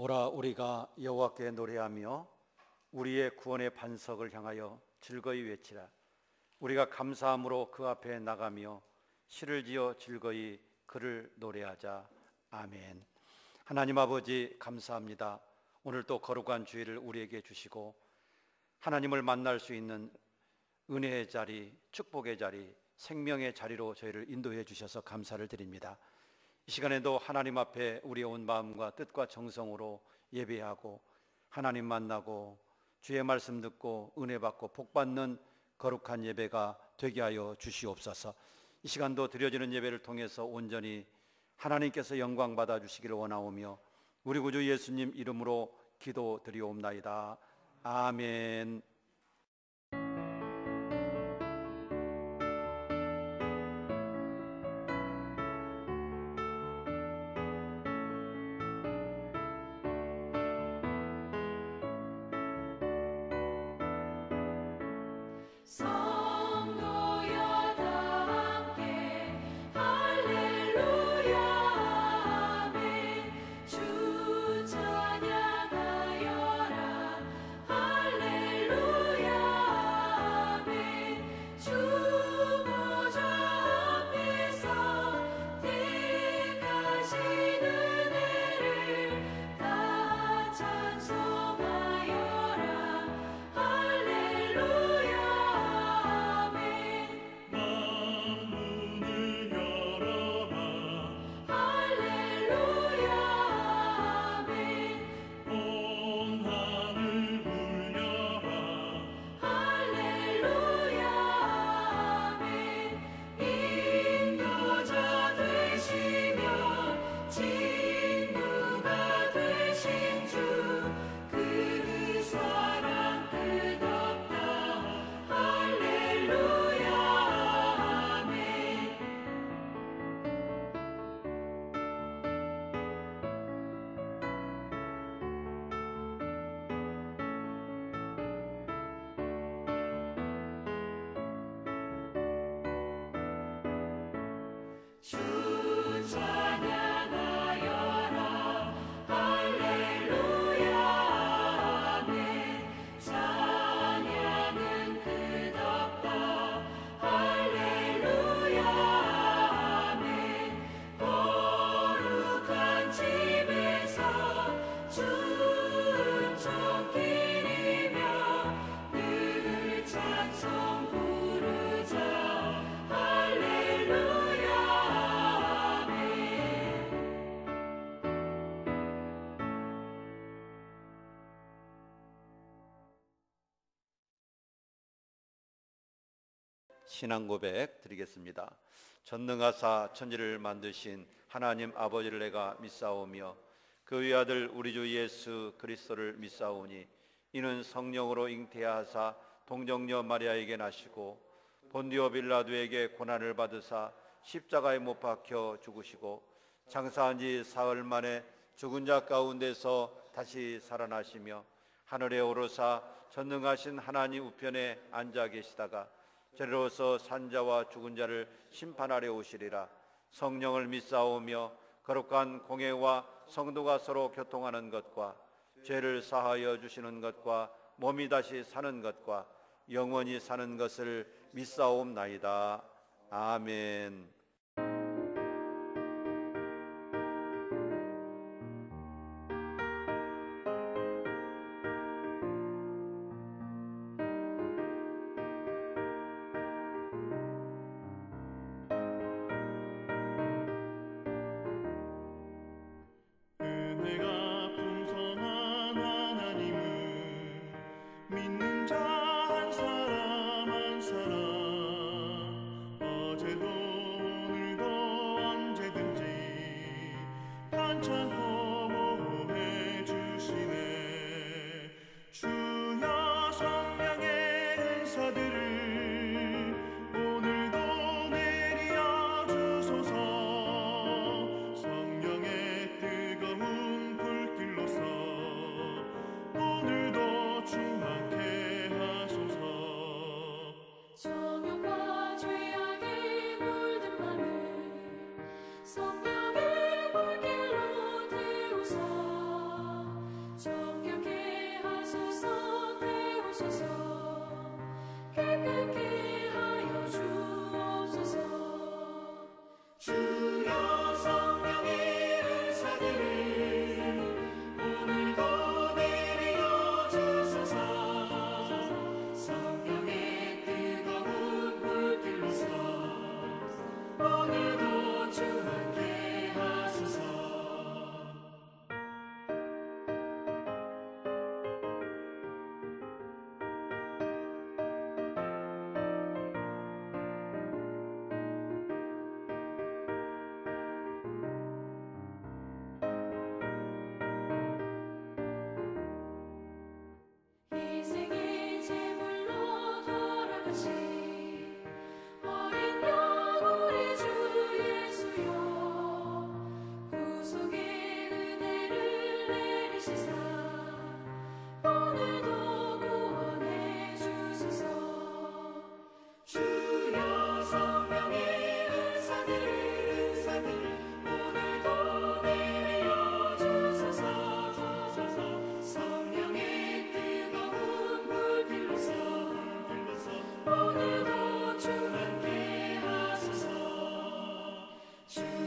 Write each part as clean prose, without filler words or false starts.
오라 우리가 여호와께 노래하며 우리의 구원의 반석을 향하여 즐거이 외치라. 우리가 감사함으로 그 앞에 나가며 시를 지어 즐거이 그를 노래하자. 아멘. 하나님 아버지 감사합니다. 오늘 또 거룩한 주일을 우리에게 주시고 하나님을 만날 수 있는 은혜의 자리, 축복의 자리, 생명의 자리로 저희를 인도해 주셔서 감사를 드립니다. 이 시간에도 하나님 앞에 우리의 온 마음과 뜻과 정성으로 예배하고 하나님 만나고 주의 말씀 듣고 은혜 받고 복 받는 거룩한 예배가 되게 하여 주시옵소서. 이 시간도 드려지는 예배를 통해서 온전히 하나님께서 영광 받아 주시기를 원하오며 우리 구주 예수님 이름으로 기도드리옵나이다. 아멘. 신앙 고백 드리겠습니다. 전능하사 천지를 만드신 하나님 아버지를 내가 믿사오며 그 외아들 우리 주 예수 그리스도를 믿사오니 이는 성령으로 잉태하사 동정녀 마리아에게 나시고 본디오 빌라도에게 고난을 받으사 십자가에 못 박혀 죽으시고 장사한 지 사흘 만에 죽은 자 가운데서 다시 살아나시며 하늘에 오르사 전능하신 하나님 우편에 앉아 계시다가 저리로서 산자와 죽은 자를 심판하려 오시리라. 성령을 믿사오며 거룩한 공회와 성도가 서로 교통하는 것과 죄를 사하여 주시는 것과 몸이 다시 사는 것과 영원히 사는 것을 믿사옵나이다. 아멘. 어제도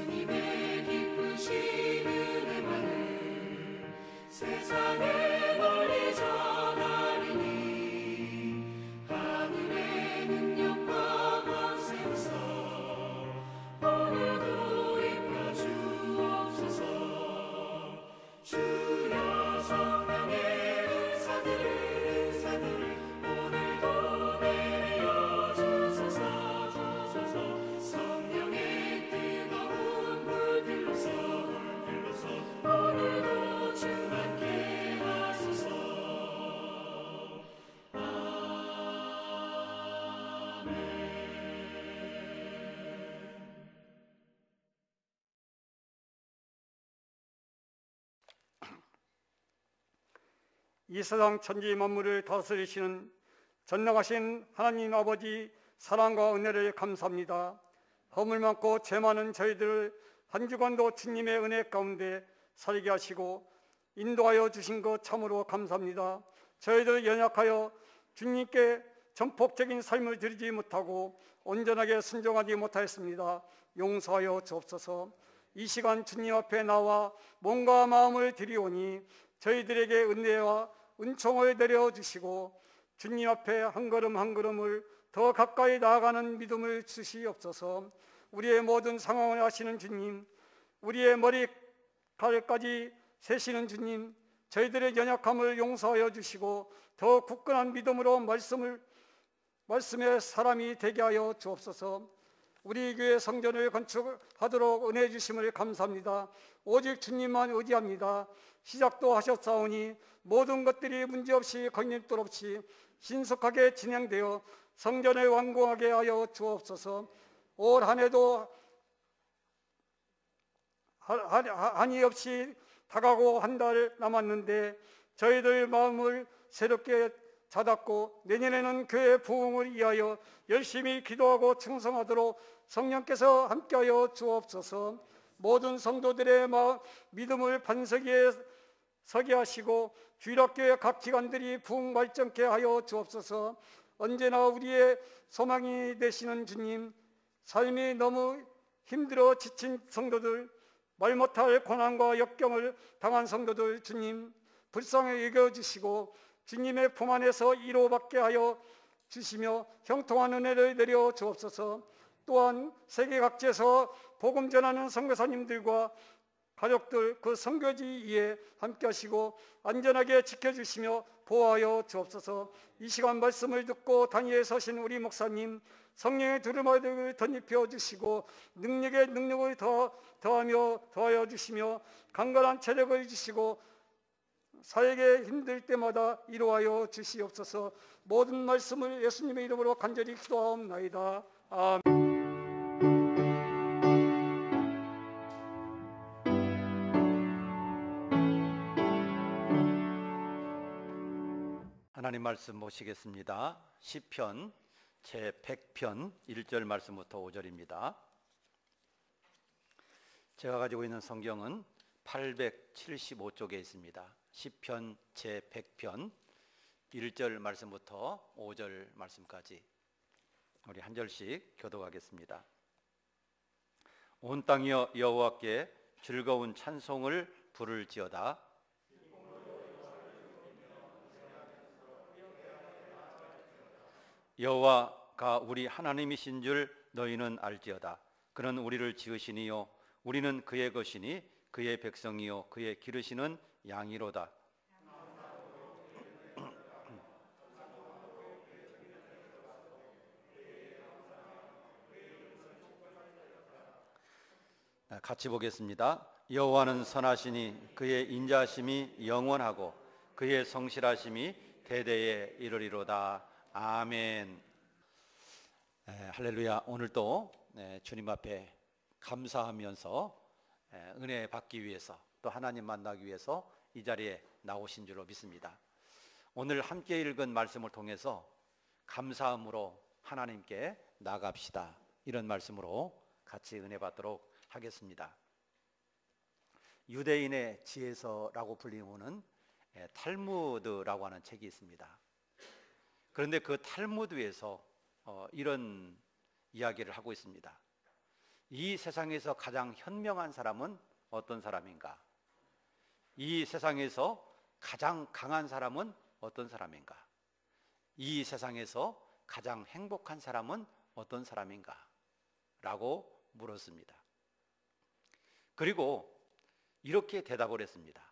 주님의 기쁘신 은혜만을 세상에 널리 전하리니 하늘의 능력과 권세로서 오늘도 입혀 주옵소서. 주여 성령의 은사들 오늘도 내려 주소서. 성령의 뜨거운 불길로서 오늘도 충만케 하소서. 이 세상 천지 만물을 다스리시는 전능하신 하나님 아버지 사랑과 은혜를 감사합니다. 허물 많고 죄 많은 저희들을 한 주간도 주님의 은혜 가운데 살게 하시고 인도하여 주신 것 참으로 감사합니다. 저희들 연약하여 주님께 전폭적인 삶을 드리지 못하고 온전하게 순종하지 못하였습니다. 용서하여 주옵소서. 이 시간 주님 앞에 나와 몸과 마음을 드리오니 저희들에게 은혜와 은총을 내려주시고 주님 앞에 한 걸음 한 걸음을 더 가까이 나아가는 믿음을 주시옵소서. 우리의 모든 상황을 아시는 주님, 우리의 머리칼까지 세시는 주님, 저희들의 연약함을 용서하여 주시고 더 굳건한 믿음으로 말씀의 사람이 되게 하여 주옵소서. 우리 교회 성전을 건축하도록 은혜 주심을 감사합니다. 오직 주님만 의지합니다. 시작도 하셨사오니 모든 것들이 문제없이 걸림돌 없이 신속하게 진행되어 성전을 완공하게 하여 주옵소서. 올 한 해도 한이 없이 다가고 한 달 남았는데 저희들 마음을 새롭게 다잡고 내년에는 교회 부흥을 위하여 열심히 기도하고 충성하도록 성령께서 함께하여 주옵소서. 모든 성도들의 믿음을 반석에 서게 하시고 주일학교의 각 기관들이 부흥 발전케 하여 주옵소서. 언제나 우리의 소망이 되시는 주님, 삶이 너무 힘들어 지친 성도들, 말 못할 고난과 역경을 당한 성도들 주님 불쌍히 여겨주시고 주님의 품 안에서 위로받게 하여 주시며 형통한 은혜를 내려 주옵소서. 또한 세계 각지에서 복음 전하는 선교사님들과 가족들 그 선교지 위에 함께 하시고 안전하게 지켜주시며 보호하여 주옵소서. 이 시간 말씀을 듣고 단위에 서신 우리 목사님 성령의 두루마리를 덧입혀 주시고 능력에 능력을 더하여 주시며 강건한 체력을 주시고 사역에 힘들 때마다 위로하여 주시옵소서. 모든 말씀을 예수님의 이름으로 간절히 기도하옵나이다. 아멘. 하나님 말씀 모시겠습니다. 시편 제100편 1절 말씀부터 5절입니다. 제가 가지고 있는 성경은 875쪽에 있습니다. 시편 제100편 1절 말씀부터 5절 말씀까지 우리 한 절씩 교독하겠습니다. 온 땅이여 여호와께 즐거운 찬송을 부를지어다. 여호와가 우리 하나님이신 줄 너희는 알지어다. 그는 우리를 지으시니요 우리는 그의 것이니 그의 백성이요 그의 기르시는 양이로다. 같이 보겠습니다. 여호와는 선하시니 그의 인자하심이 영원하고 그의 성실하심이 대대에 이르리로다. 아멘. 할렐루야. 오늘도 주님 앞에 감사하면서 은혜 받기 위해서 또 하나님 만나기 위해서 이 자리에 나오신 줄로 믿습니다. 오늘 함께 읽은 말씀을 통해서 감사함으로 하나님께 나갑시다. 이런 말씀으로 같이 은혜 받도록 하겠습니다. 유대인의 지혜서라고 불리우는 탈무드라고 하는 책이 있습니다. 그런데 그 탈무드에서 이런 이야기를 하고 있습니다. 이 세상에서 가장 현명한 사람은 어떤 사람인가? 이 세상에서 가장 강한 사람은 어떤 사람인가? 이 세상에서 가장 행복한 사람은 어떤 사람인가? 라고 물었습니다. 그리고 이렇게 대답을 했습니다.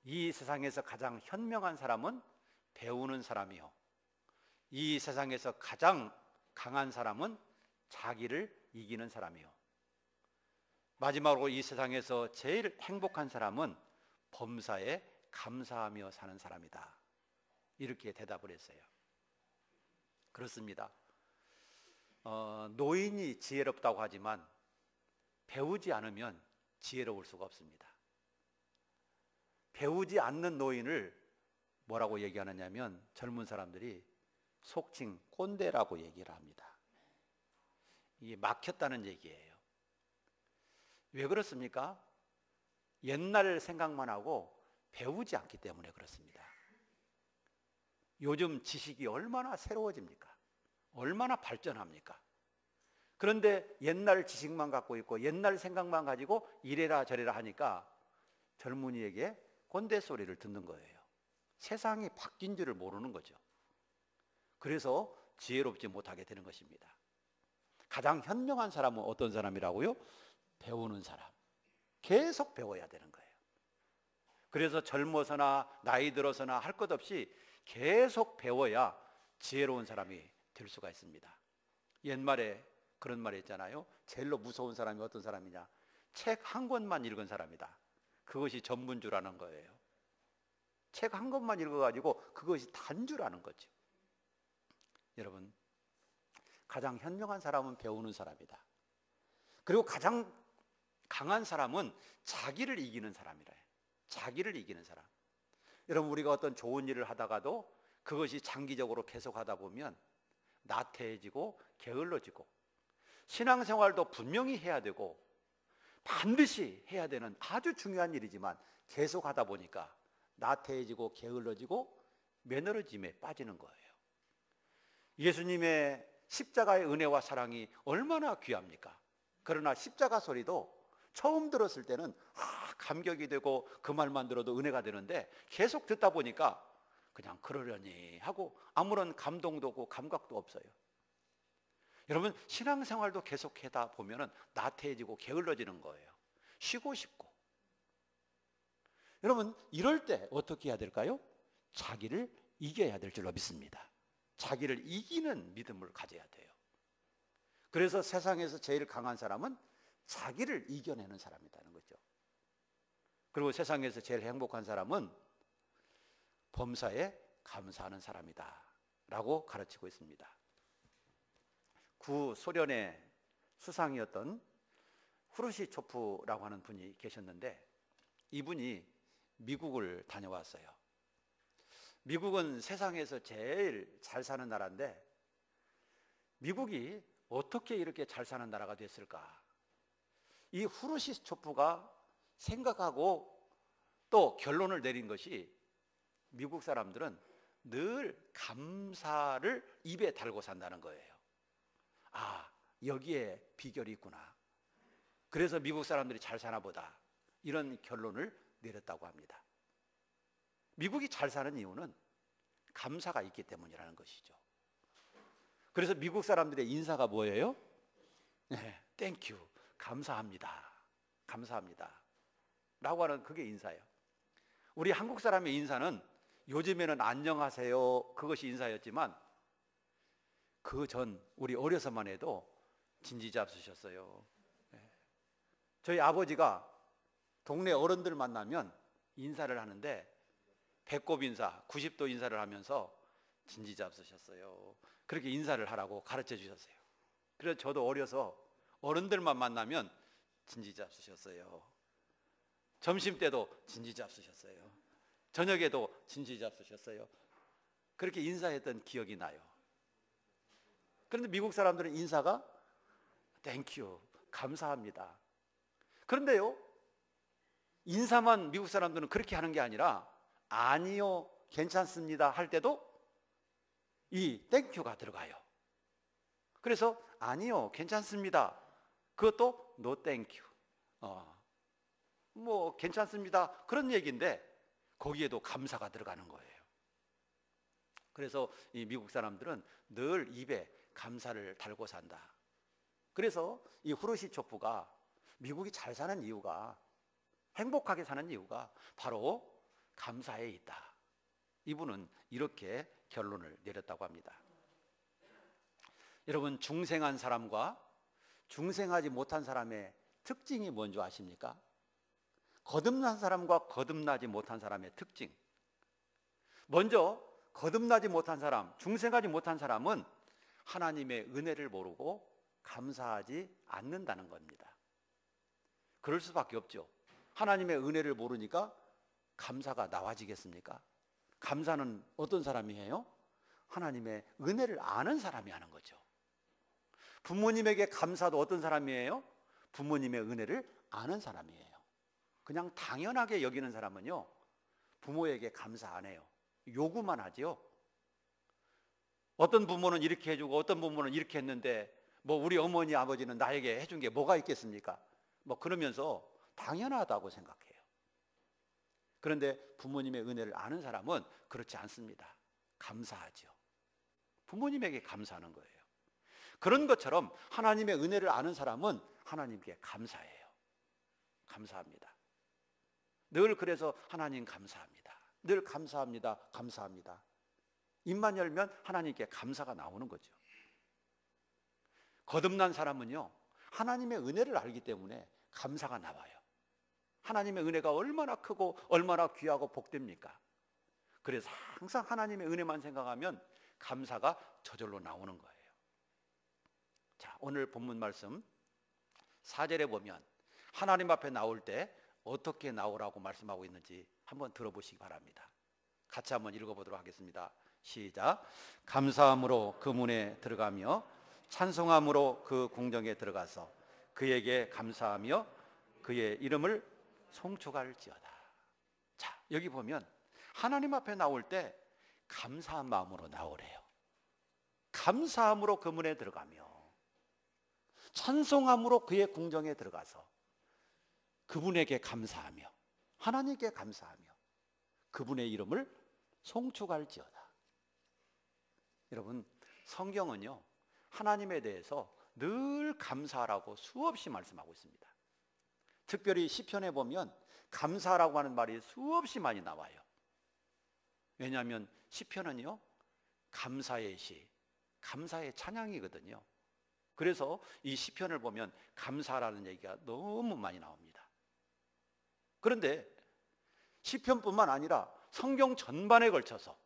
이 세상에서 가장 현명한 사람은 배우는 사람이요, 이 세상에서 가장 강한 사람은 자기를 이기는 사람이요, 마지막으로 이 세상에서 제일 행복한 사람은 범사에 감사하며 사는 사람이다. 이렇게 대답을 했어요. 그렇습니다. 노인이 지혜롭다고 하지만 배우지 않으면 지혜로울 수가 없습니다. 배우지 않는 노인을 뭐라고 얘기하느냐면 젊은 사람들이 속칭 꼰대라고 얘기를 합니다. 이게 막혔다는 얘기예요. 왜 그렇습니까? 옛날 생각만 하고 배우지 않기 때문에 그렇습니다. 요즘 지식이 얼마나 새로워집니까? 얼마나 발전합니까? 그런데 옛날 지식만 갖고 있고 옛날 생각만 가지고 이래라 저래라 하니까 젊은이에게 꼰대 소리를 듣는 거예요. 세상이 바뀐 줄을 모르는 거죠. 그래서 지혜롭지 못하게 되는 것입니다. 가장 현명한 사람은 어떤 사람이라고요? 배우는 사람. 계속 배워야 되는 거예요. 그래서 젊어서나 나이 들어서나 할 것 없이 계속 배워야 지혜로운 사람이 될 수가 있습니다. 옛말에 그런 말이 있잖아요. 제일로 무서운 사람이 어떤 사람이냐? 책 한 권만 읽은 사람이다. 그것이 전문주라는 거예요. 책 한 권만 읽어가지고 그것이 단주라는 거죠. 여러분, 가장 현명한 사람은 배우는 사람이다. 그리고 가장 강한 사람은 자기를 이기는 사람이래요. 자기를 이기는 사람. 여러분, 우리가 어떤 좋은 일을 하다가도 그것이 장기적으로 계속하다 보면 나태해지고 게을러지고, 신앙생활도 분명히 해야 되고 반드시 해야 되는 아주 중요한 일이지만 계속하다 보니까 나태해지고 게을러지고 매너리즘에 빠지는 거예요. 예수님의 십자가의 은혜와 사랑이 얼마나 귀합니까? 그러나 십자가 소리도 처음 들었을 때는 감격이 되고 그 말만 들어도 은혜가 되는데 계속 듣다 보니까 그냥 그러려니 하고 아무런 감동도 없고 감각도 없어요. 여러분, 신앙생활도 계속 하다 보면 나태해지고 게을러지는 거예요. 쉬고 싶고. 여러분, 이럴 때 어떻게 해야 될까요? 자기를 이겨야 될 줄로 믿습니다. 자기를 이기는 믿음을 가져야 돼요. 그래서 세상에서 제일 강한 사람은 자기를 이겨내는 사람이라는 거죠. 그리고 세상에서 제일 행복한 사람은 범사에 감사하는 사람이다 라고 가르치고 있습니다. 구소련의 수상이었던 후르시초프라고 하는 분이 계셨는데 이분이 미국을 다녀왔어요. 미국은 세상에서 제일 잘 사는 나라인데 미국이 어떻게 이렇게 잘 사는 나라가 됐을까? 이 후르시초프가 생각하고 또 결론을 내린 것이 미국 사람들은 늘 감사를 입에 달고 산다는 거예요. 아, 여기에 비결이 있구나. 그래서 미국 사람들이 잘 사나 보다. 이런 결론을 내렸다고 합니다. 미국이 잘 사는 이유는 감사가 있기 때문이라는 것이죠. 그래서 미국 사람들의 인사가 뭐예요? 네, 땡큐, 감사합니다. 감사합니다. 라고 하는 그게 인사예요. 우리 한국 사람의 인사는 요즘에는 안녕하세요, 그것이 인사였지만 그 전 우리 어려서만 해도 진지 잡수셨어요. 네. 저희 아버지가 동네 어른들 만나면 인사를 하는데 배꼽 인사, 90도 인사를 하면서 진지 잡수셨어요. 그렇게 인사를 하라고 가르쳐 주셨어요. 그래서 저도 어려서 어른들만 만나면 진지 잡수셨어요. 점심 때도 진지 잡수셨어요. 저녁에도 진지 잡수셨어요. 그렇게 인사했던 기억이 나요. 그런데 미국 사람들은 인사가 땡큐, 감사합니다. 그런데요, 인사만 미국 사람들은 그렇게 하는 게 아니라 아니요, 괜찮습니다 할 때도 이 땡큐가 들어가요. 그래서 아니요, 괜찮습니다 그것도 노 땡큐. 뭐 괜찮습니다. 그런 얘기인데 거기에도 감사가 들어가는 거예요. 그래서 이 미국 사람들은 늘 입에 감사를 달고 산다. 그래서 이 후르시초프가 미국이 잘 사는 이유가, 행복하게 사는 이유가 바로 감사에 있다. 이분은 이렇게 결론을 내렸다고 합니다. 여러분, 중생한 사람과 중생하지 못한 사람의 특징이 뭔지 아십니까? 거듭난 사람과 거듭나지 못한 사람의 특징. 먼저 거듭나지 못한 사람, 중생하지 못한 사람은 하나님의 은혜를 모르고 감사하지 않는다는 겁니다. 그럴 수밖에 없죠. 하나님의 은혜를 모르니까 감사가 나와지겠습니까? 감사는 어떤 사람이 해요? 하나님의 은혜를 아는 사람이 하는 거죠. 부모님에게 감사도 어떤 사람이 해요? 부모님의 은혜를 아는 사람이에요. 그냥 당연하게 여기는 사람은요, 부모에게 감사 안 해요. 요구만 하지요. 어떤 부모는 이렇게 해주고 어떤 부모는 이렇게 했는데 뭐 우리 어머니 아버지는 나에게 해준 게 뭐가 있겠습니까? 뭐 그러면서 당연하다고 생각해요. 그런데 부모님의 은혜를 아는 사람은 그렇지 않습니다. 감사하죠. 부모님에게 감사하는 거예요. 그런 것처럼 하나님의 은혜를 아는 사람은 하나님께 감사해요. 감사합니다. 늘 그래서 하나님 감사합니다. 늘 감사합니다. 감사합니다. 입만 열면 하나님께 감사가 나오는 거죠. 거듭난 사람은요, 하나님의 은혜를 알기 때문에 감사가 나와요. 하나님의 은혜가 얼마나 크고 얼마나 귀하고 복됩니까? 그래서 항상 하나님의 은혜만 생각하면 감사가 저절로 나오는 거예요. 자, 오늘 본문 말씀 4절에 보면 하나님 앞에 나올 때 어떻게 나오라고 말씀하고 있는지 한번 들어보시기 바랍니다. 같이 한번 읽어보도록 하겠습니다. 시작. 감사함으로 그 문에 들어가며 찬송함으로 그 궁정에 들어가서 그에게 감사하며 그의 이름을 송축할지어다. 자, 여기 보면 하나님 앞에 나올 때 감사한 마음으로 나오래요. 감사함으로 그 문에 들어가며 찬송함으로 그의 궁정에 들어가서 그분에게 감사하며 하나님께 감사하며 그분의 이름을 송축할지어다. 여러분, 성경은요, 하나님에 대해서 늘 감사하라고 수없이 말씀하고 있습니다. 특별히 시편에 보면 감사라고 하는 말이 수없이 많이 나와요. 왜냐하면 시편은요, 감사의 시, 감사의 찬양이거든요. 그래서 이 시편을 보면 감사라는 얘기가 너무 많이 나옵니다. 그런데 시편뿐만 아니라 성경 전반에 걸쳐서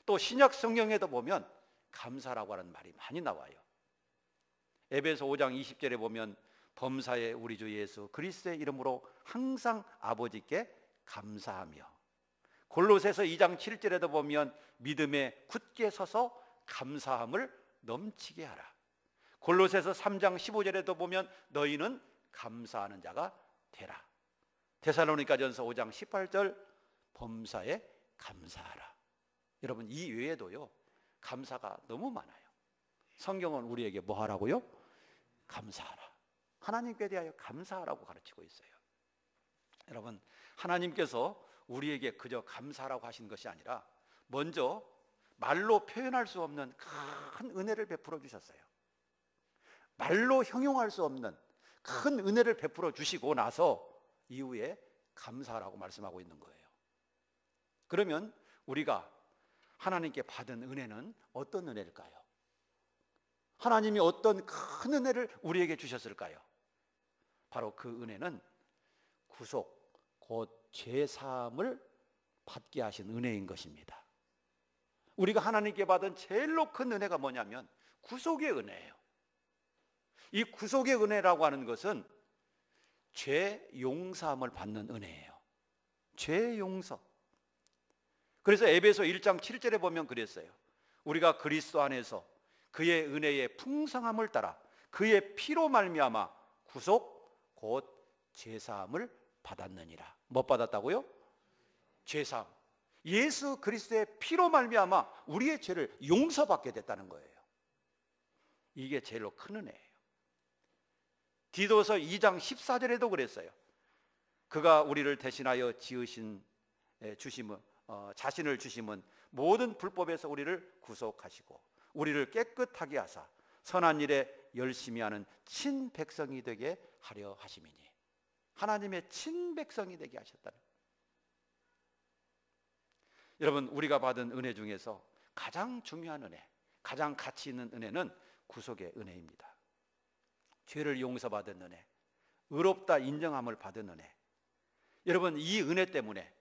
또 신약 성경에도 보면 감사라고 하는 말이 많이 나와요. 에베소 5장 20절에 보면 범사의 우리 주 예수 그리스도의 이름으로 항상 아버지께 감사하며, 골로새서 2장 7절에도 보면 믿음에 굳게 서서 감사함을 넘치게 하라. 골로새서 3장 15절에도 보면 너희는 감사하는 자가 되라. 데살로니가전서 5장 18절 범사에 감사하라. 여러분, 이 외에도요, 감사가 너무 많아요. 성경은 우리에게 뭐 하라고요? 감사하라. 하나님께 대하여 감사하라고 가르치고 있어요. 여러분, 하나님께서 우리에게 그저 감사라고 하신 것이 아니라 먼저 말로 표현할 수 없는 큰 은혜를 베풀어 주셨어요. 말로 형용할 수 없는 큰 은혜를 베풀어 주시고 나서 이후에 감사라고 말씀하고 있는 거예요. 그러면 우리가 하나님께 받은 은혜는 어떤 은혜일까요? 하나님이 어떤 큰 은혜를 우리에게 주셨을까요? 바로 그 은혜는 구속, 곧 죄사함을 받게 하신 은혜인 것입니다. 우리가 하나님께 받은 제일로 큰 은혜가 뭐냐면 구속의 은혜예요. 이 구속의 은혜라고 하는 것은 죄 용서함을 받는 은혜예요. 죄 용서. 그래서 에베소 1장 7절에 보면 그랬어요. 우리가 그리스도 안에서 그의 은혜의 풍성함을 따라 그의 피로 말미암아 구속 곧 죄사함을 받았느니라. 뭐 받았다고요? 죄사함. 예수 그리스도의 피로 말미암아 우리의 죄를 용서받게 됐다는 거예요. 이게 제일로 큰 은혜예요. 디도서 2장 14절에도 그랬어요. 그가 우리를 대신하여 주심은 자신을 주심은 모든 불법에서 우리를 구속하시고 우리를 깨끗하게 하사 선한 일에 열심히 하는 친백성이 되게 하려 하심이니. 하나님의 친백성이 되게 하셨다는. 여러분, 우리가 받은 은혜 중에서 가장 중요한 은혜, 가장 가치 있는 은혜는 구속의 은혜입니다. 죄를 용서받은 은혜, 의롭다 인정함을 받은 은혜. 여러분, 이 은혜 때문에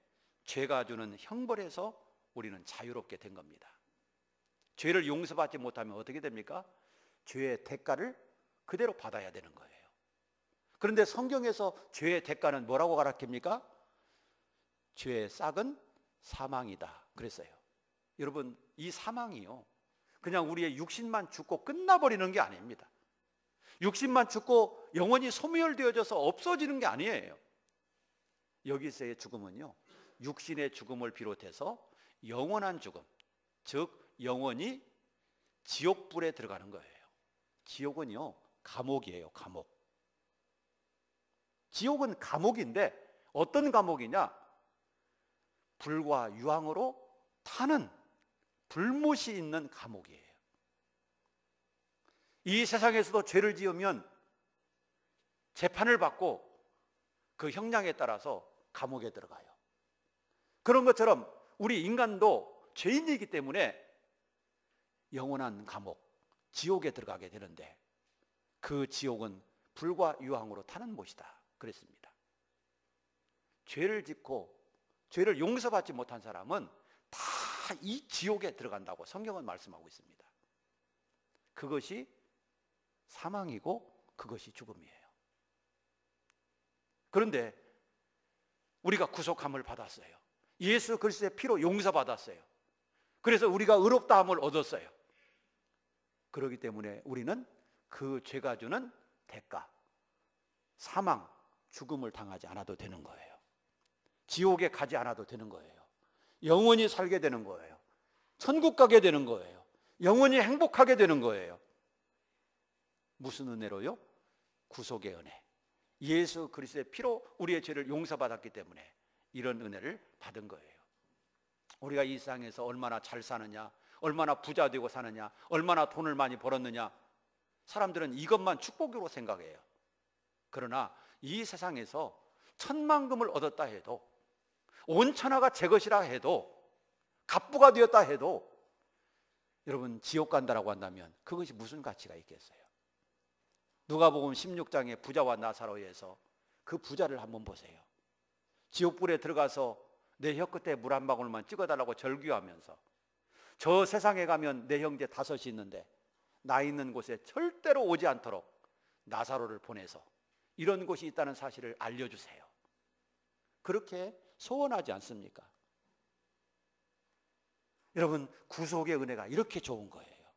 죄가 주는 형벌에서 우리는 자유롭게 된 겁니다. 죄를 용서받지 못하면 어떻게 됩니까? 죄의 대가를 그대로 받아야 되는 거예요. 그런데 성경에서 죄의 대가는 뭐라고 가르칩니까? 죄의 싹은 사망이다 그랬어요. 여러분, 이 사망이요, 그냥 우리의 육신만 죽고 끝나버리는 게 아닙니다. 육신만 죽고 영원히 소멸되어져서 없어지는 게 아니에요. 여기서의 죽음은요, 육신의 죽음을 비롯해서 영원한 죽음, 즉 영원히 지옥불에 들어가는 거예요. 지옥은요, 감옥이에요. 감옥. 지옥은 감옥인데 어떤 감옥이냐? 불과 유황으로 타는 불못이 있는 감옥이에요. 이 세상에서도 죄를 지으면 재판을 받고 그 형량에 따라서 감옥에 들어가요. 그런 것처럼 우리 인간도 죄인이기 때문에 영원한 감옥, 지옥에 들어가게 되는데 그 지옥은 불과 유황으로 타는 못이다 그랬습니다. 죄를 짓고 죄를 용서받지 못한 사람은 다 이 지옥에 들어간다고 성경은 말씀하고 있습니다. 그것이 사망이고 그것이 죽음이에요. 그런데 우리가 구속함을 받았어요. 예수 그리스도의 피로 용서받았어요. 그래서 우리가 의롭다함을 얻었어요. 그렇기 때문에 우리는 그 죄가 주는 대가, 사망, 죽음을 당하지 않아도 되는 거예요. 지옥에 가지 않아도 되는 거예요. 영원히 살게 되는 거예요. 천국 가게 되는 거예요. 영원히 행복하게 되는 거예요. 무슨 은혜로요? 구속의 은혜. 예수 그리스도의 피로 우리의 죄를 용서받았기 때문에 이런 은혜를 받은 거예요. 우리가 이 세상에서 얼마나 잘 사느냐, 얼마나 부자 되고 사느냐, 얼마나 돈을 많이 벌었느냐, 사람들은 이것만 축복으로 생각해요. 그러나 이 세상에서 천만금을 얻었다 해도, 온 천하가 제 것이라 해도, 갑부가 되었다 해도 여러분 지옥 간다라고 한다면 그것이 무슨 가치가 있겠어요? 누가복음 16장의 부자와 나사로에서 그 부자를 한번 보세요. 지옥불에 들어가서 내 혀끝에 물 한 방울만 찍어달라고 절규하면서, 저 세상에 가면 내 형제 5이 있는데 나 있는 곳에 절대로 오지 않도록 나사로를 보내서 이런 곳이 있다는 사실을 알려주세요. 그렇게 소원하지 않습니까? 여러분, 구속의 은혜가 이렇게 좋은 거예요.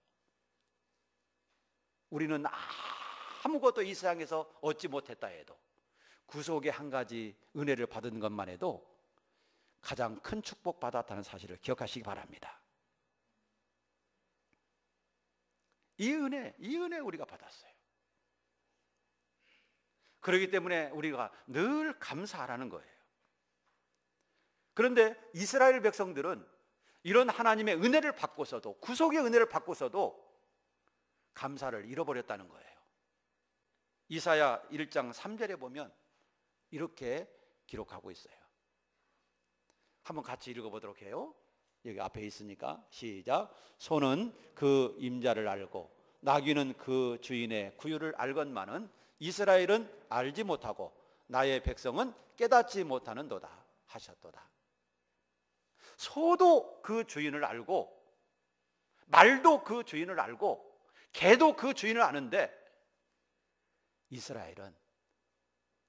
우리는 아무것도 이 세상에서 얻지 못했다 해도 구속의 한 가지 은혜를 받은 것만 해도 가장 큰 축복 받았다는 사실을 기억하시기 바랍니다. 이 은혜 우리가 받았어요. 그렇기 때문에 우리가 늘 감사하라는 거예요. 그런데 이스라엘 백성들은 이런 하나님의 은혜를 받고서도, 구속의 은혜를 받고서도 감사를 잃어버렸다는 거예요. 이사야 1장 3절에 보면 이렇게 기록하고 있어요. 한번 같이 읽어보도록 해요. 여기 앞에 있으니까 시작. 소는 그 임자를 알고 나귀는 그 주인의 구유를 알건만은 이스라엘은 알지 못하고 나의 백성은 깨닫지 못하는도다 하셨도다. 소도 그 주인을 알고, 말도 그 주인을 알고, 개도 그 주인을 아는데 이스라엘은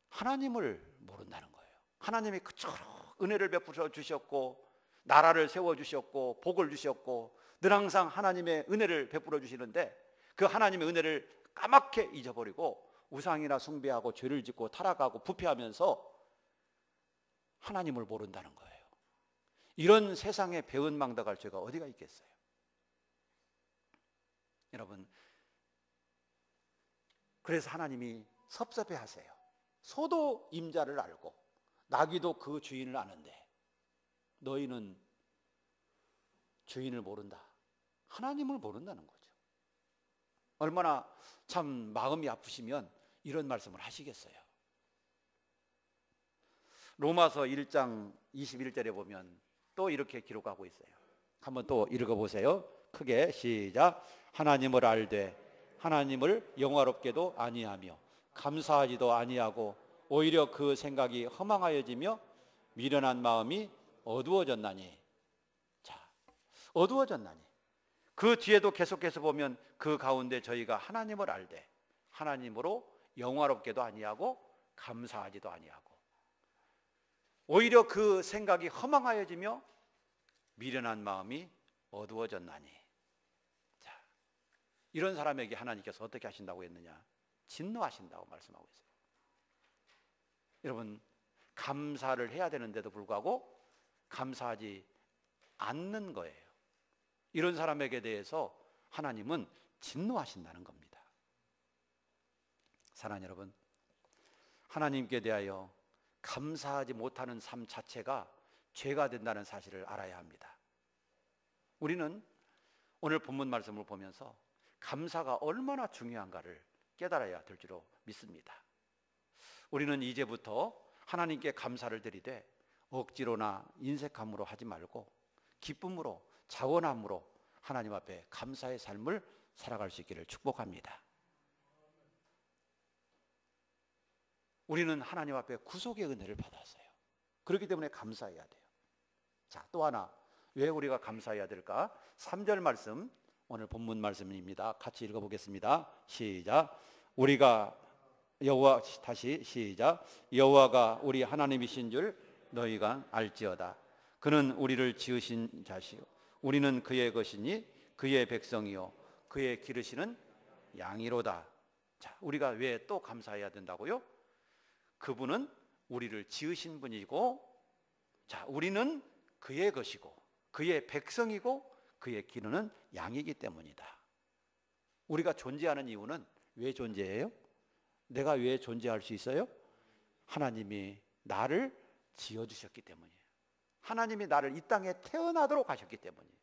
하나님을 모른다는 거예요. 하나님이 그처럼 은혜를 베풀어 주셨고, 나라를 세워주셨고, 복을 주셨고, 늘 항상 하나님의 은혜를 베풀어 주시는데 그 하나님의 은혜를 까맣게 잊어버리고 우상이나 숭배하고 죄를 짓고 타락하고 부패하면서 하나님을 모른다는 거예요. 이런 세상에 배은망덕할 죄가 어디가 있겠어요? 여러분, 그래서 하나님이 섭섭해하세요. 소도 임자를 알고 나귀도 그 주인을 아는데 너희는 주인을 모른다. 하나님을 모른다는 거죠. 얼마나 참 마음이 아프시면 이런 말씀을 하시겠어요. 로마서 1장 21절에 보면 또 이렇게 기록하고 있어요. 한번 또 읽어보세요. 크게 시작. 하나님을 알되 하나님을 영화롭게도 아니하며 감사하지도 아니하고 오히려 그 생각이 허망하여지며 미련한 마음이 어두워졌나니. 자, 어두워졌나니. 그 뒤에도 계속해서 보면 그 가운데 저희가 하나님을 알되 하나님으로 영화롭게도 아니하고 감사하지도 아니하고 오히려 그 생각이 허망하여지며 미련한 마음이 어두워졌나니. 자, 이런 사람에게 하나님께서 어떻게 하신다고 했느냐? 진노하신다고 말씀하고 있어요. 여러분, 감사를 해야 되는데도 불구하고 감사하지 않는 거예요. 이런 사람에게 대해서 하나님은 진노하신다는 겁니다. 사랑하는 여러분, 하나님께 대하여 감사하지 못하는 삶 자체가 죄가 된다는 사실을 알아야 합니다. 우리는 오늘 본문 말씀을 보면서 감사가 얼마나 중요한가를 깨달아야 될 줄로 믿습니다. 우리는 이제부터 하나님께 감사를 드리되 억지로나 인색함으로 하지 말고 기쁨으로 자원함으로 하나님 앞에 감사의 삶을 살아갈 수 있기를 축복합니다. 우리는 하나님 앞에 구속의 은혜를 받았어요. 그렇기 때문에 감사해야 돼요. 자, 또 하나 왜 우리가 감사해야 될까? 3절 말씀, 오늘 본문 말씀입니다. 같이 읽어보겠습니다. 시작. 우리가 여호와, 다시 시작. 여호와가 우리 하나님이신 줄 너희가 알지어다. 그는 우리를 지으신 자시요 우리는 그의 것이니 그의 백성이요 그의 기르시는 양이로다. 자, 우리가 왜 또 감사해야 된다고요? 그분은 우리를 지으신 분이고, 자, 우리는 그의 것이고 그의 백성이고 그의 기르는 양이기 때문이다. 우리가 존재하는 이유는 왜 존재해요? 내가 왜 존재할 수 있어요? 하나님이 나를 지어주셨기 때문이에요. 하나님이 나를 이 땅에 태어나도록 하셨기 때문이에요.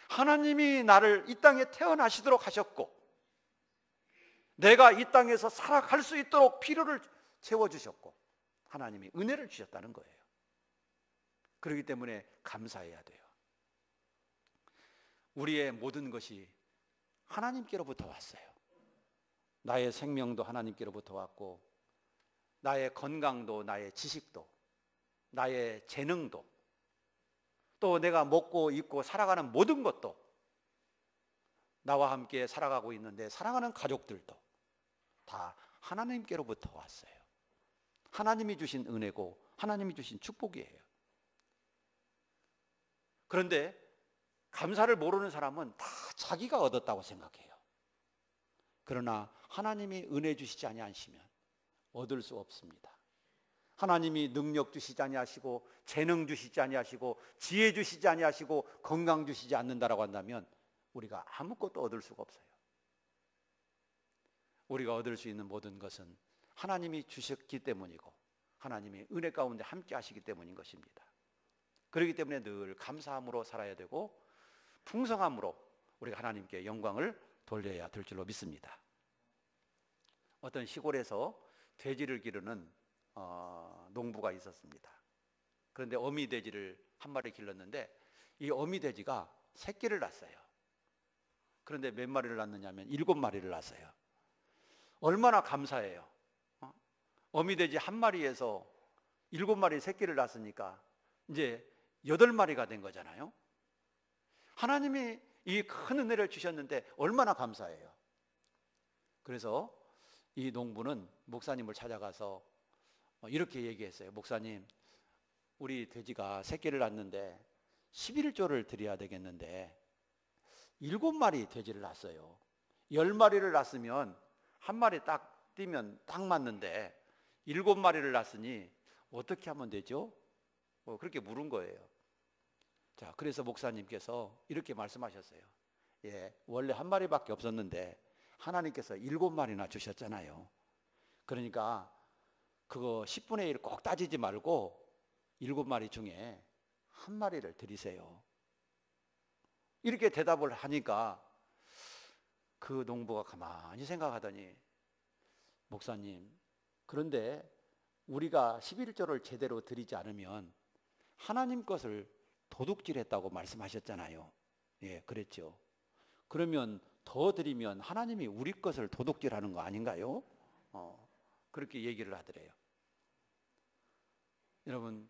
하나님이 나를 이 땅에 태어나시도록 하셨고 내가 이 땅에서 살아갈 수 있도록 필요를 채워주셨고 하나님이 은혜를 주셨다는 거예요. 그렇기 때문에 감사해야 돼요. 우리의 모든 것이 하나님께로부터 왔어요. 나의 생명도 하나님께로부터 왔고 나의 건강도 나의 지식도 나의 재능도 또 내가 먹고 입고 살아가는 모든 것도 나와 함께 살아가고 있는데 살아가는 가족들도 다 하나님께로부터 왔어요. 하나님이 주신 은혜고 하나님이 주신 축복이에요. 그런데 감사를 모르는 사람은 다 자기가 얻었다고 생각해요. 그러나 하나님이 은혜 주시지 아니하시면 얻을 수 없습니다. 하나님이 능력 주시지 아니하시고 재능 주시지 아니하시고 지혜 주시지 아니하시고 건강 주시지 않는다라고 한다면 우리가 아무것도 얻을 수가 없어요. 우리가 얻을 수 있는 모든 것은 하나님이 주셨기 때문이고 하나님이 은혜 가운데 함께 하시기 때문인 것입니다. 그렇기 때문에 늘 감사함으로 살아야 되고 풍성함으로 우리가 하나님께 영광을 돌려야 될 줄로 믿습니다. 어떤 시골에서 돼지를 기르는 농부가 있었습니다. 그런데 어미 돼지를 한 마리 길렀는데 이 어미 돼지가 새끼를 낳았어요. 그런데 몇 마리를 낳느냐면 7마리를 낳았어요. 얼마나 감사해요. 어미 돼지 한 마리에서 7마리 새끼를 낳았으니까 이제 8마리가 된 거잖아요. 하나님이 이 큰 은혜를 주셨는데 얼마나 감사해요. 그래서 이 농부는 목사님을 찾아가서 이렇게 얘기했어요. 목사님, 우리 돼지가 새끼를 낳았는데 11조를 드려야 되겠는데 7마리 돼지를 낳았어요. 10마리를 낳았으면 한 마리 딱 뛰면 딱 맞는데 7마리를 낳았으니 어떻게 하면 되죠? 그렇게 물은 거예요. 자, 그래서 목사님께서 이렇게 말씀하셨어요. 예, 원래 한 마리밖에 없었는데 하나님께서 7마리나 주셨잖아요. 그러니까 그거 10분의 1 꼭 따지지 말고 7마리 중에 한 마리를 드리세요. 이렇게 대답을 하니까 그 농부가 가만히 생각하더니, 목사님, 그런데 우리가 11조를 제대로 드리지 않으면 하나님 것을 도둑질했다고 말씀하셨잖아요. 예, 그랬죠. 그러면 더 드리면 하나님이 우리 것을 도둑질하는 거 아닌가요? 그렇게 얘기를 하더래요. 여러분,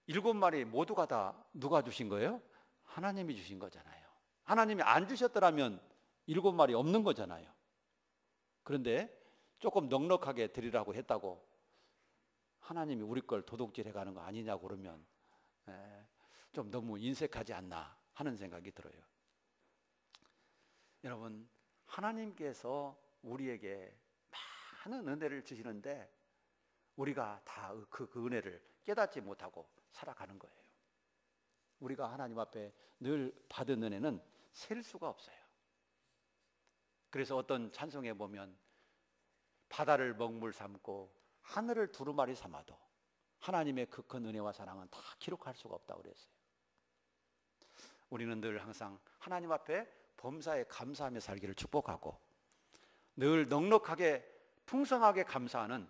7마리 모두가 다 누가 주신 거예요? 하나님이 주신 거잖아요. 하나님이 안 주셨더라면 7마리 없는 거잖아요. 그런데 조금 넉넉하게 드리라고 했다고 하나님이 우리 걸 도둑질해 가는 거 아니냐고 그러면 좀 너무 인색하지 않나 하는 생각이 들어요. 여러분, 하나님께서 우리에게 많은 은혜를 주시는데 우리가 다 그 은혜를 깨닫지 못하고 살아가는 거예요. 우리가 하나님 앞에 늘 받은 은혜는 셀 수가 없어요. 그래서 어떤 찬송에 보면 바다를 먹물 삼고 하늘을 두루마리 삼아도 하나님의 그 큰 은혜와 사랑은 다 기록할 수가 없다고 그랬어요. 우리는 늘 항상 하나님 앞에 범사에 감사하며 살기를 축복하고 늘 넉넉하게 풍성하게 감사하는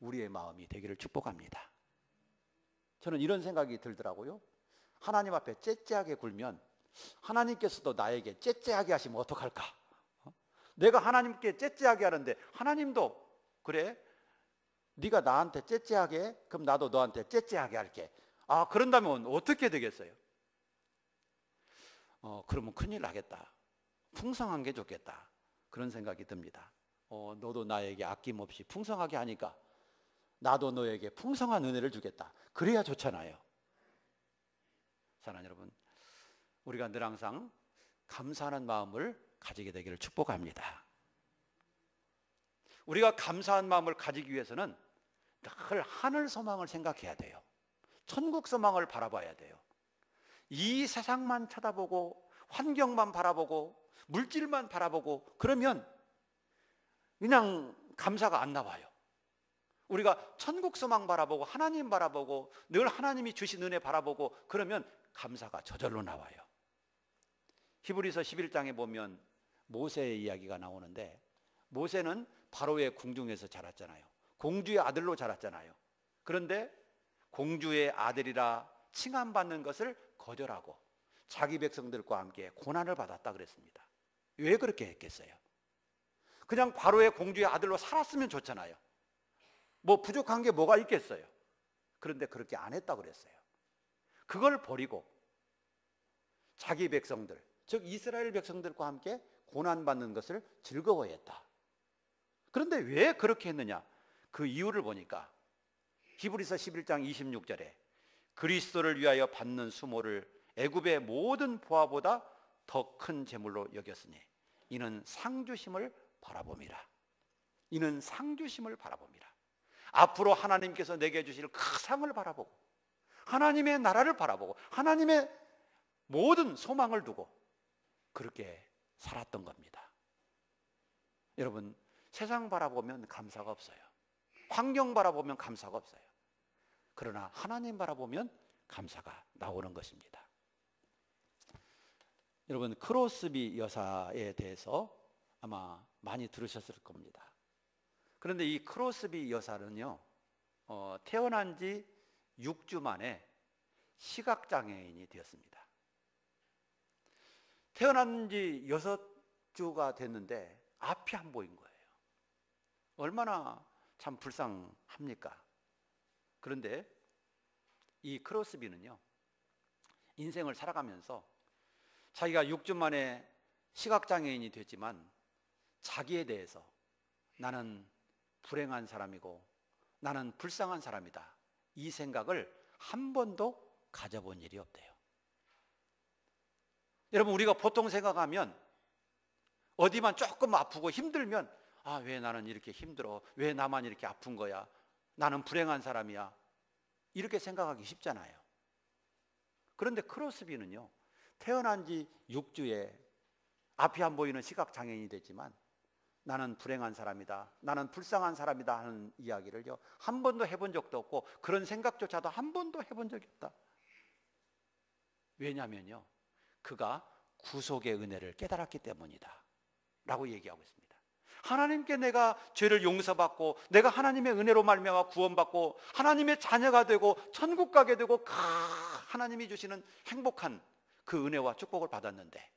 우리의 마음이 되기를 축복합니다. 저는 이런 생각이 들더라고요. 하나님 앞에 째째하게 굴면 하나님께서도 나에게 째째하게 하시면 어떡할까? 내가 하나님께 째째하게 하는데 하나님도 그래? 네가 나한테 째째하게 해? 그럼 나도 너한테 째째하게 할게. 그런다면 어떻게 되겠어요? 그러면 큰일 나겠다. 풍성한 게 좋겠다. 그런 생각이 듭니다. 너도 나에게 아낌없이 풍성하게 하니까 나도 너에게 풍성한 은혜를 주겠다. 그래야 좋잖아요. 사랑하는 여러분, 우리가 늘 항상 감사하는 마음을 가지게 되기를 축복합니다. 우리가 감사한 마음을 가지기 위해서는 늘 하늘 소망을 생각해야 돼요. 천국 소망을 바라봐야 돼요. 이 세상만 쳐다보고 환경만 바라보고 물질만 바라보고 그러면 그냥 감사가 안 나와요. 우리가 천국 소망 바라보고 하나님 바라보고 늘 하나님이 주신 은혜 바라보고 그러면 감사가 저절로 나와요. 히브리서 11장에 보면 모세의 이야기가 나오는데 모세는 바로의 궁중에서 자랐잖아요. 공주의 아들로 자랐잖아요. 그런데 공주의 아들이라 칭함받는 것을 거절하고 자기 백성들과 함께 고난을 받았다 그랬습니다. 왜 그렇게 했겠어요? 그냥 바로의 공주의 아들로 살았으면 좋잖아요. 뭐 부족한 게 뭐가 있겠어요? 그런데 그렇게 안 했다고 그랬어요. 그걸 버리고 자기 백성들, 즉 이스라엘 백성들과 함께 고난받는 것을 즐거워했다. 그런데 왜 그렇게 했느냐? 그 이유를 보니까 히브리서 11장 26절에 그리스도를 위하여 받는 수모를 애굽의 모든 보화보다 더 큰 재물로 여겼으니 이는 상주심을 바라봄이라. 이는 상주심을 바라봄이라. 앞으로 하나님께서 내게 주실 그 상을 바라보고 하나님의 나라를 바라보고 하나님의 모든 소망을 두고 그렇게 살았던 겁니다. 여러분, 세상 바라보면 감사가 없어요. 환경 바라보면 감사가 없어요. 그러나 하나님 바라보면 감사가 나오는 것입니다. 여러분, 크로스비 여사에 대해서 아마 많이 들으셨을 겁니다. 그런데 이 크로스비 여사는요, 태어난 지 6주 만에 시각장애인이 되었습니다. 태어난 지 6주가 됐는데 앞이 안 보인 거예요. 얼마나 참 불쌍합니까? 그런데 이 크로스비는요, 인생을 살아가면서 자기가 6주 만에 시각장애인이 됐지만 자기에 대해서 나는 불행한 사람이고 나는 불쌍한 사람이다, 이 생각을 한 번도 가져본 일이 없대요. 여러분, 우리가 보통 생각하면 어디만 조금 아프고 힘들면 왜 나는 이렇게 힘들어? 왜 나만 이렇게 아픈 거야? 나는 불행한 사람이야. 이렇게 생각하기 쉽잖아요. 그런데 크로스비는요, 태어난 지 6주에 앞이 안 보이는 시각장애인이 됐지만 나는 불행한 사람이다, 나는 불쌍한 사람이다 하는 이야기를요 한 번도 해본 적도 없고 그런 생각조차도 한 번도 해본 적이 없다. 왜냐하면요 그가 구속의 은혜를 깨달았기 때문이다 라고 얘기하고 있습니다. 하나님께 내가 죄를 용서받고 내가 하나님의 은혜로 말미암아 구원받고 하나님의 자녀가 되고 천국 가게 되고 하나님이 주시는 행복한 그 은혜와 축복을 받았는데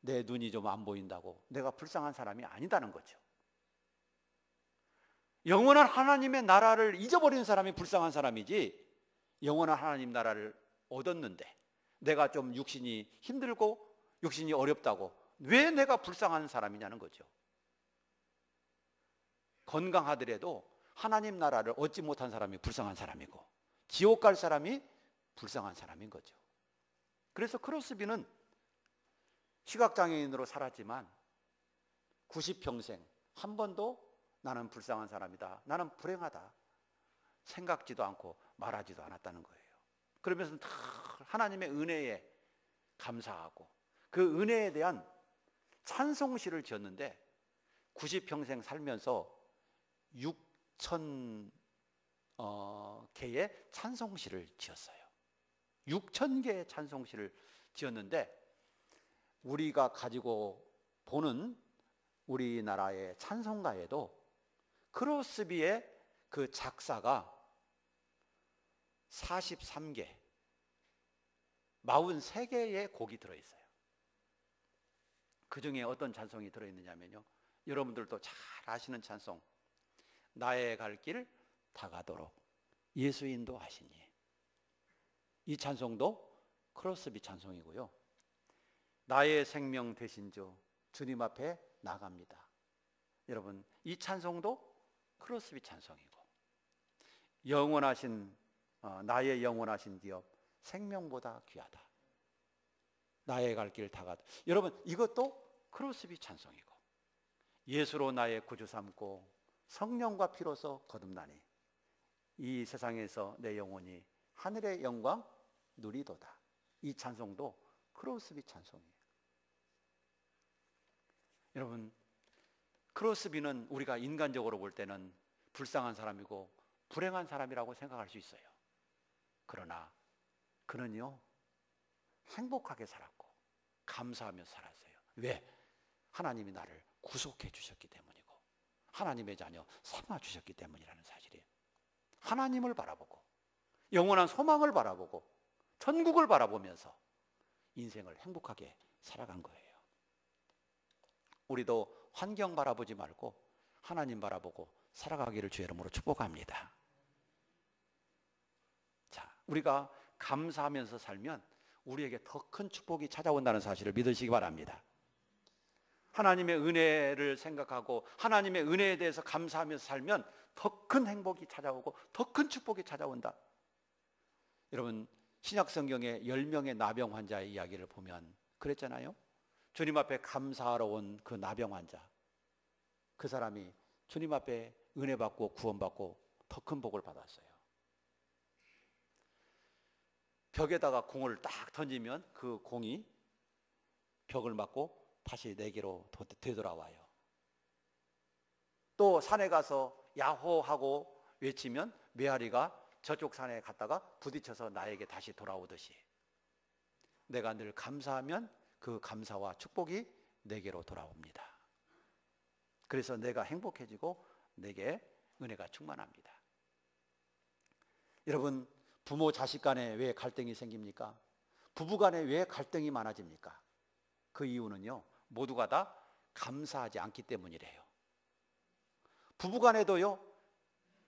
내 눈이 좀 안 보인다고 내가 불쌍한 사람이 아니다는 거죠. 영원한 하나님의 나라를 잊어버린 사람이 불쌍한 사람이지 영원한 하나님 나라를 얻었는데 내가 좀 육신이 힘들고 육신이 어렵다고 왜 내가 불쌍한 사람이냐는 거죠. 건강하더라도 하나님 나라를 얻지 못한 사람이 불쌍한 사람이고 지옥 갈 사람이 불쌍한 사람인 거죠. 그래서 크로스비는 시각장애인으로 살았지만 90평생 한 번도 나는 불쌍한 사람이다, 나는 불행하다 생각지도 않고 말하지도 않았다는 거예요. 그러면서 다 하나님의 은혜에 감사하고 그 은혜에 대한 찬송시를 지었는데 90평생 살면서 6,000 개의 찬송시를 지었어요. 6,000개의 찬송시를 지었는데 우리가 가지고 보는 우리나라의 찬송가에도 크로스비의 그 작사가 43개, 43개의 곡이 들어있어요. 그 중에 어떤 찬송이 들어있느냐면요 여러분들도 잘 아시는 찬송 나의 갈 길 다가도록 예수 인도하시니, 이 찬송도 크로스비 찬송이고요. 나의 생명 되신 주 주님 앞에 나갑니다. 여러분 이 찬송도 크로스비 찬송이고 영원하신 나의 영원하신 기업 생명보다 귀하다. 나의 갈 길 다가도 여러분 이것도 크로스비 찬송이고 예수로 나의 구주 삼고 성령과 피로서 거듭나니 이 세상에서 내 영혼이 하늘의 영광 누리도다. 이 찬송도 크로스비 찬송이에요. 여러분 크로스비는 우리가 인간적으로 볼 때는 불쌍한 사람이고 불행한 사람이라고 생각할 수 있어요. 그러나 그는요 행복하게 살았고 감사하며 살았어요. 왜? 하나님이 나를 구속해 주셨기 때문이고 하나님의 자녀 삼아 주셨기 때문이라는 사실이에요. 하나님을 바라보고 영원한 소망을 바라보고 천국을 바라보면서 인생을 행복하게 살아간 거예요. 우리도 환경 바라보지 말고 하나님 바라보고 살아가기를 주의 이름으로 축복합니다. 자, 우리가 감사하면서 살면 우리에게 더 큰 축복이 찾아온다는 사실을 믿으시기 바랍니다. 하나님의 은혜를 생각하고 하나님의 은혜에 대해서 감사하면서 살면 더 큰 행복이 찾아오고 더 큰 축복이 찾아온다. 여러분 신약 성경의 10명의 나병 환자의 이야기를 보면 그랬잖아요. 주님 앞에 감사하러 온 그 나병 환자, 그 사람이 주님 앞에 은혜 받고 구원받고 더 큰 복을 받았어요. 벽에다가 공을 딱 던지면 그 공이 벽을 맞고 다시 내게로 되돌아와요. 또 산에 가서 야호하고 외치면 메아리가 저쪽 산에 갔다가 부딪혀서 나에게 다시 돌아오듯이 내가 늘 감사하면 그 감사와 축복이 내게로 돌아옵니다. 그래서 내가 행복해지고 내게 은혜가 충만합니다. 여러분 부모 자식 간에 왜 갈등이 생깁니까? 부부 간에 왜 갈등이 많아집니까? 그 이유는요 모두가 다 감사하지 않기 때문이래요. 부부 간에도요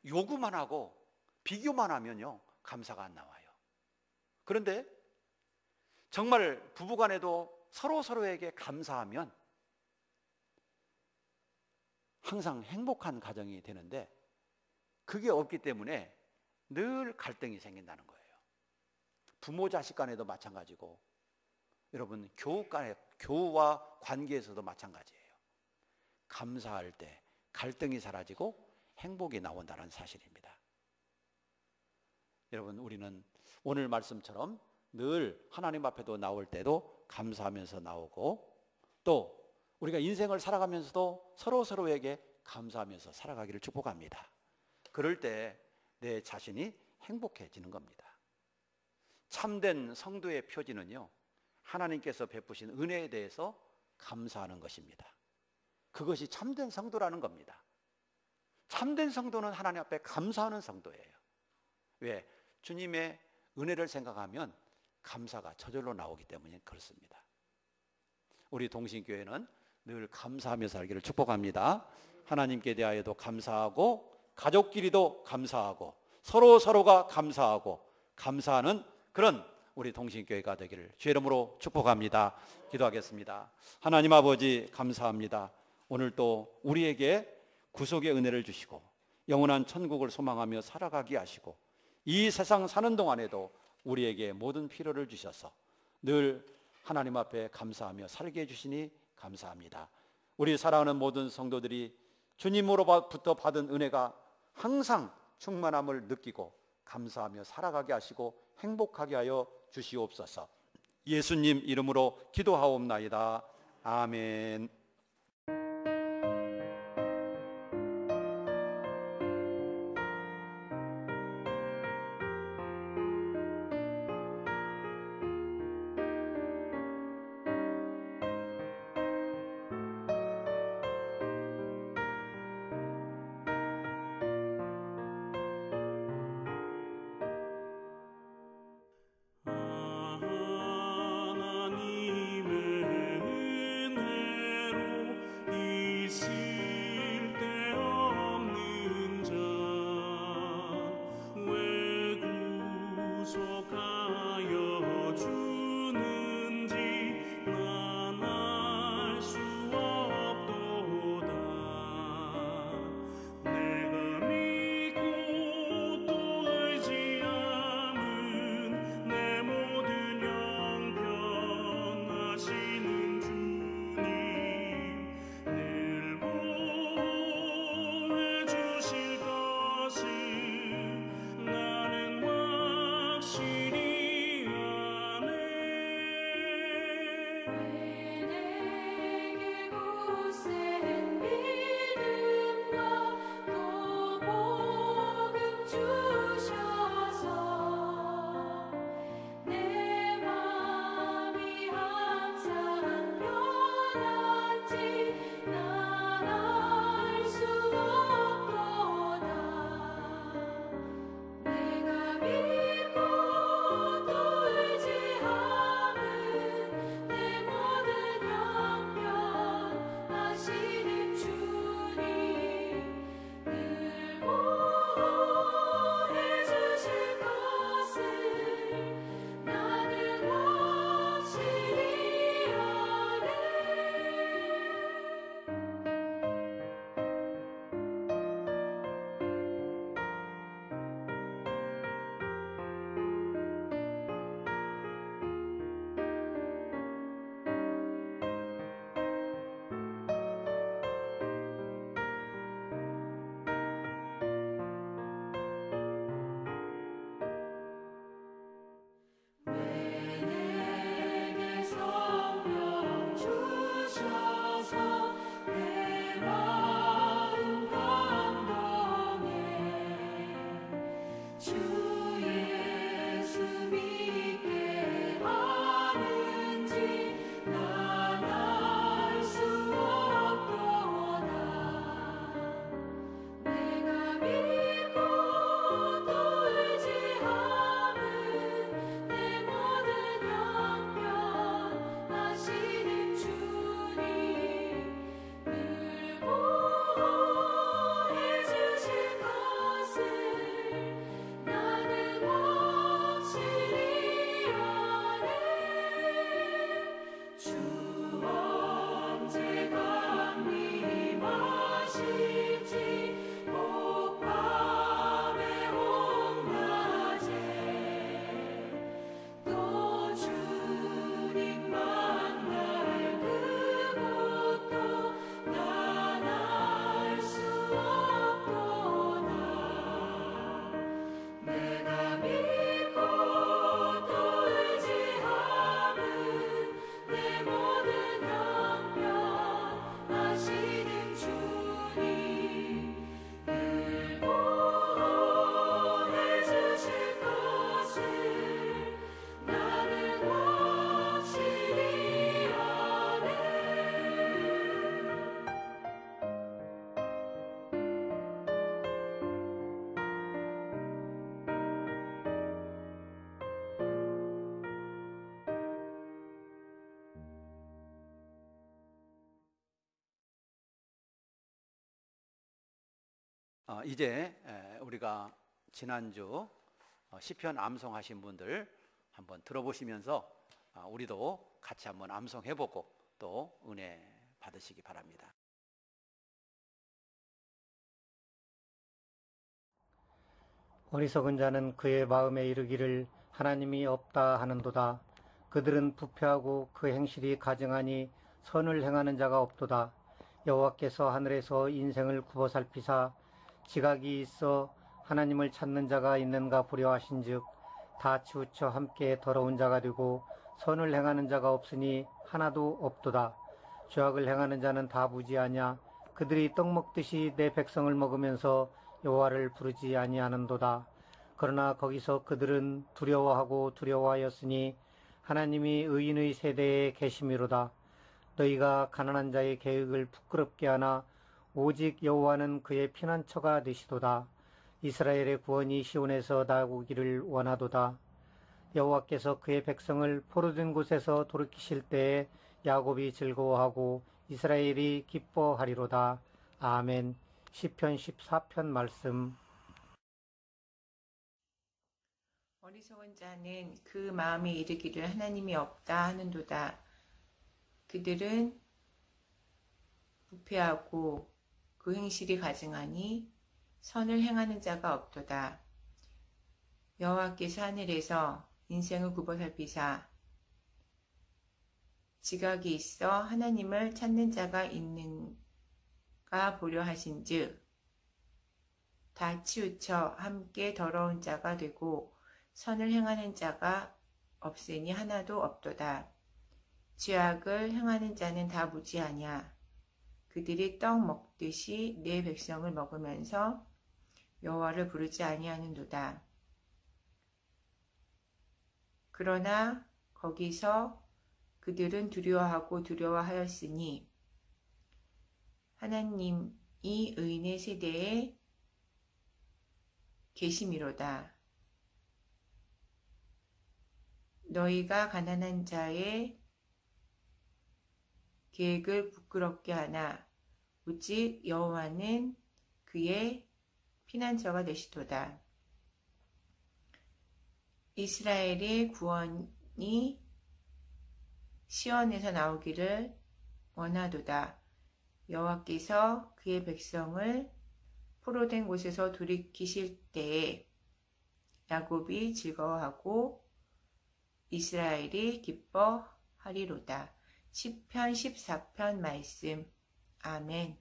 요구만 하고 비교만 하면요 감사가 안 나와요. 그런데 정말 부부 간에도 서로에게 감사하면 항상 행복한 가정이 되는데 그게 없기 때문에 늘 갈등이 생긴다는 거예요. 부모 자식 간에도 마찬가지고 여러분 교우와 관계에서도 마찬가지예요. 감사할 때 갈등이 사라지고 행복이 나온다는 사실입니다. 여러분 우리는 오늘 말씀처럼 늘 하나님 앞에도 나올 때도 감사하면서 나오고 또 우리가 인생을 살아가면서도 서로에게 감사하면서 살아가기를 축복합니다. 그럴 때 내 자신이 행복해지는 겁니다. 참된 성도의 표지는요, 하나님께서 베푸신 은혜에 대해서 감사하는 것입니다. 그것이 참된 성도라는 겁니다. 참된 성도는 하나님 앞에 감사하는 성도예요. 왜? 주님의 은혜를 생각하면 감사가 저절로 나오기 때문에 그렇습니다. 우리 동신교회는 늘 감사하며 살기를 축복합니다. 하나님께 대하여도 감사하고, 가족끼리도 감사하고, 서로가 감사하고 감사하는 그런 우리 동신교회가 되기를 주의 이름으로 축복합니다. 기도하겠습니다. 하나님 아버지, 감사합니다. 오늘 또 우리에게 구속의 은혜를 주시고 영원한 천국을 소망하며 살아가게 하시고, 이 세상 사는 동안에도 우리에게 모든 필요를 주셔서 늘 하나님 앞에 감사하며 살게 해주시니 감사합니다. 우리 사랑하는 모든 성도들이 주님으로부터 받은 은혜가 항상 충만함을 느끼고 감사하며 살아가게 하시고 행복하게 하여 주시옵소서. 예수님 이름으로 기도하옵나이다. 아멘. 하나님의 은혜로 이제 우리가 지난주 시편 암송하신 분들 한번 들어보시면서 우리도 같이 한번 암송해보고 또 은혜 받으시기 바랍니다. 어리석은 자는 그의 마음에 이르기를 하나님이 없다 하는도다. 그들은 부패하고 그 행실이 가증하니 선을 행하는 자가 없도다. 여호와께서 하늘에서 인생을 굽어 살피사 지각이 있어 하나님을 찾는 자가 있는가 보려 하신즉 다 치우쳐 함께 더러운 자가 되고 선을 행하는 자가 없으니 하나도 없도다. 죄악을 행하는 자는 다 무지하냐. 그들이 떡 먹듯이 내 백성을 먹으면서 여호와를 부르지 아니하는도다. 그러나 거기서 그들은 두려워하고 두려워하였으니 하나님이 의인의 세대에 계심이로다. 너희가 가난한 자의 계획을 부끄럽게 하나 오직 여호와는 그의 피난처가 되시도다. 이스라엘의 구원이 시온에서 나오기를 원하도다. 여호와께서 그의 백성을 포로된 곳에서 돌이키실 때에 야곱이 즐거워하고 이스라엘이 기뻐하리로다. 아멘. 시편 14편 말씀. 어리석은 자는 그 마음에 이르기를 하나님이 없다 하는도다. 그들은 부패하고 그 행실이 가증하니 선을 행하는 자가 없도다. 여호와께서 하늘에서 인생을 굽어 살피사 지각이 있어 하나님을 찾는 자가 있는가 보려 하신즉 다 치우쳐 함께 더러운 자가 되고 선을 행하는 자가 없으니 하나도 없도다. 죄악을 행하는 자는 다 무지하냐. 그들이 떡 먹듯이 내 백성을 먹으면서 여호와를 부르지 아니하는도다. 그러나 거기서 그들은 두려워하고 두려워하였으니 하나님이 의인의 세대에 계심이로다. 너희가 가난한 자의 계획을 부끄럽게 하나 오직 여호와는 그의 피난처가 되시도다. 이스라엘의 구원이 시온에서 나오기를 원하도다. 여호와께서 그의 백성을 포로된 곳에서 돌이키실 때에 야곱이 즐거워하고 이스라엘이 기뻐하리로다. 시편 14편 말씀. 아멘.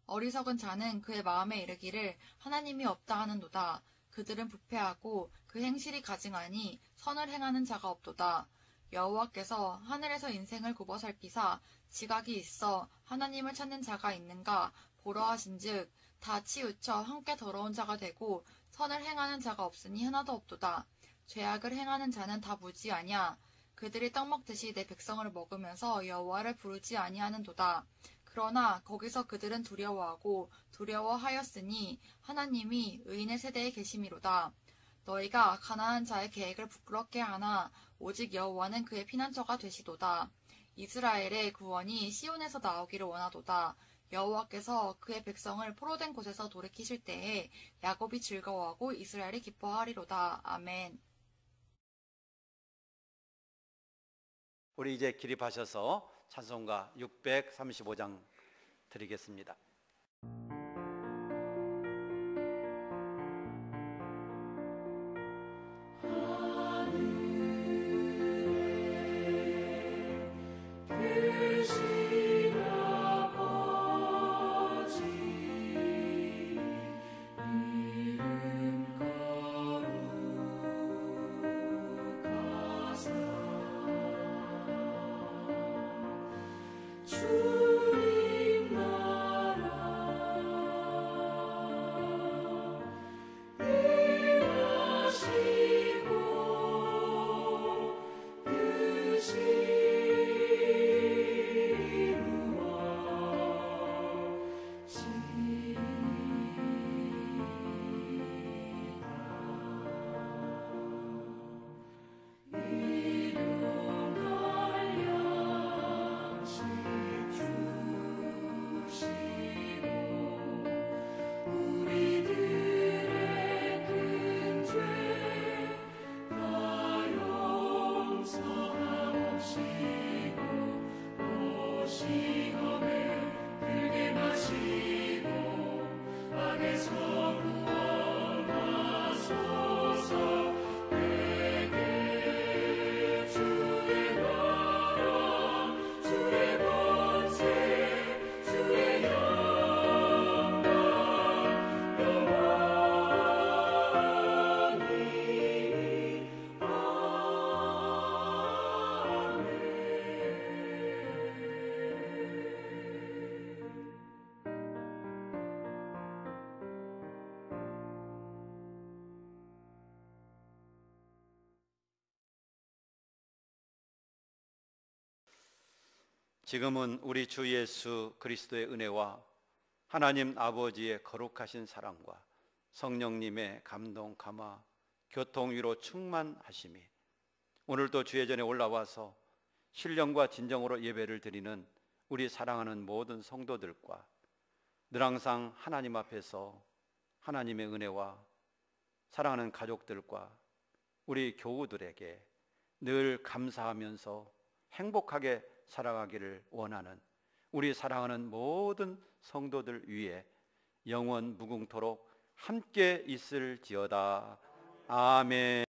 어리석은 자는 그의 마음에 이르기를 하나님이 없다 하는도다. 그들은 부패하고 그 행실이 가증하니 선을 행하는 자가 없도다. 여호와께서 하늘에서 인생을 굽어 살피사 지각이 있어 하나님을 찾는 자가 있는가 보러 하신즉 다 치우쳐 함께 더러운 자가 되고 선을 행하는 자가 없으니 하나도 없도다. 죄악을 행하는 자는 다 무지하냐. 그들이 떡 먹듯이 내 백성을 먹으면서 여호와를 부르지 아니하는도다. 그러나 거기서 그들은 두려워하고 두려워하였으니 하나님이 의인의 세대에 계심이로다. 너희가 가난한 자의 계획을 부끄럽게 하나 오직 여호와는 그의 피난처가 되시도다. 이스라엘의 구원이 시온에서 나오기를 원하도다. 여호와께서 그의 백성을 포로된 곳에서 돌이키실 때에 야곱이 즐거워하고 이스라엘이 기뻐하리로다. 아멘. 우리 이제 기립하셔서 찬송가 635장 드리겠습니다. 주님 나라 지금은 우리 주 예수 그리스도의 은혜와 하나님 아버지의 거룩하신 사랑과 성령님의 감동, 감화, 교통 위로 충만하심이 오늘도 주의 전에 올라와서 신령과 진정으로 예배를 드리는 우리 사랑하는 모든 성도들과 늘 항상 하나님 앞에서 하나님의 은혜와 사랑하는 가족들과 우리 교우들에게 늘 감사하면서 행복하게 살아가기를 원하는 우리 사랑하는 모든 성도들 위해 영원 무궁토록 함께 있을지어다. 아멘.